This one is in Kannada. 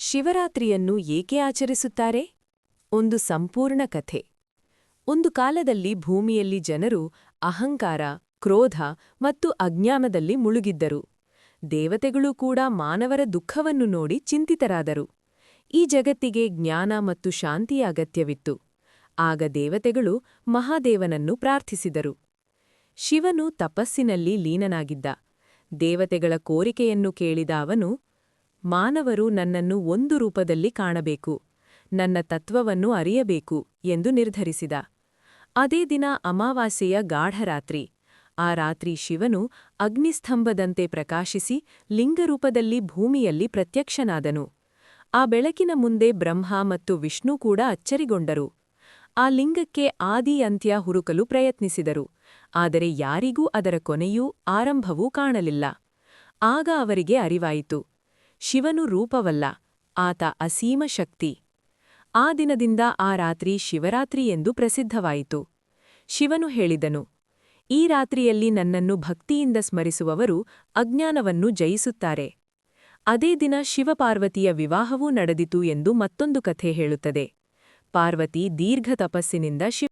ಶಿವರಾತ್ರಿಯನ್ನು ಏಕೆ ಆಚರಿಸುತ್ತಾರೆ? ಒಂದು ಸಂಪೂರ್ಣ ಕಥೆ. ಒಂದು ಕಾಲದಲ್ಲಿ ಭೂಮಿಯಲ್ಲಿ ಜನರು ಅಹಂಕಾರ, ಕ್ರೋಧ ಮತ್ತು ಅಜ್ಞಾನದಲ್ಲಿ ಮುಳುಗಿದ್ದರು. ದೇವತೆಗಳೂ ಕೂಡ ಮಾನವರ ದುಃಖವನ್ನು ನೋಡಿ ಚಿಂತಿತರಾದರು. ಈ ಜಗತ್ತಿಗೆ ಜ್ಞಾನ ಮತ್ತು ಶಾಂತಿಯ ಅಗತ್ಯವಿತ್ತು. ಆಗ ದೇವತೆಗಳು ಮಹಾದೇವನನ್ನು ಪ್ರಾರ್ಥಿಸಿದರು. ಶಿವನು ತಪಸ್ಸಿನಲ್ಲಿ ಲೀನನಾಗಿದ್ದ. ದೇವತೆಗಳ ಕೋರಿಕೆಯನ್ನು ಕೇಳಿದ ಅವನು, ಮಾನವರು ನನ್ನನ್ನು ಒಂದು ರೂಪದಲ್ಲಿ ಕಾಣಬೇಕು, ನನ್ನ ತತ್ವವನ್ನು ಅರಿಯಬೇಕು ಎಂದು ನಿರ್ಧರಿಸಿದ. ಅದೇ ದಿನ ಅಮಾವಾಸ್ಯೆಯ ಗಾಢರಾತ್ರಿ. ಆ ರಾತ್ರಿ ಶಿವನು ಅಗ್ನಿಸ್ತಂಭದಂತೆ ಪ್ರಕಾಶಿಸಿ ಲಿಂಗರೂಪದಲ್ಲಿ ಭೂಮಿಯಲ್ಲಿ ಪ್ರತ್ಯಕ್ಷನಾದನು. ಆ ಬೆಳಕಿನ ಮುಂದೆ ಬ್ರಹ್ಮ ಮತ್ತು ವಿಷ್ಣು ಕೂಡ ಅಚ್ಚರಿಗೊಂಡರು. ಆ ಲಿಂಗಕ್ಕೆ ಆದಿ ಅಂತ್ಯ ಹುಡುಕಲು ಪ್ರಯತ್ನಿಸಿದರು, ಆದರೆ ಯಾರಿಗೂ ಅದರ ಕೊನೆಯೂ ಆರಂಭವೂ ಕಾಣಲಿಲ್ಲ. ಆಗ ಅವರಿಗೆ ಅರಿವಾಯಿತು, ಶಿವನು ರೂಪವಲ್ಲ, ಆತ ಅಸೀಮ ಶಕ್ತಿ. ಆ ದಿನದಿಂದ ಆ ರಾತ್ರಿ ಶಿವರಾತ್ರಿ ಎಂದು ಪ್ರಸಿದ್ಧವಾಯಿತು. ಶಿವನು ಹೇಳಿದನು, ಈ ರಾತ್ರಿಯಲ್ಲಿ ನನ್ನನ್ನು ಭಕ್ತಿಯಿಂದ ಸ್ಮರಿಸುವವರು ಅಜ್ಞಾನವನ್ನು ಜಯಿಸುತ್ತಾರೆ. ಅದೇ ದಿನ ಶಿವಪಾರ್ವತಿಯ ವಿವಾಹವೂ ನಡೆದಿತು ಎಂದು ಮತ್ತೊಂದು ಕಥೆ ಹೇಳುತ್ತದೆ. ಪಾರ್ವತಿ ದೀರ್ಘ ತಪಸ್ಸಿನಿಂದ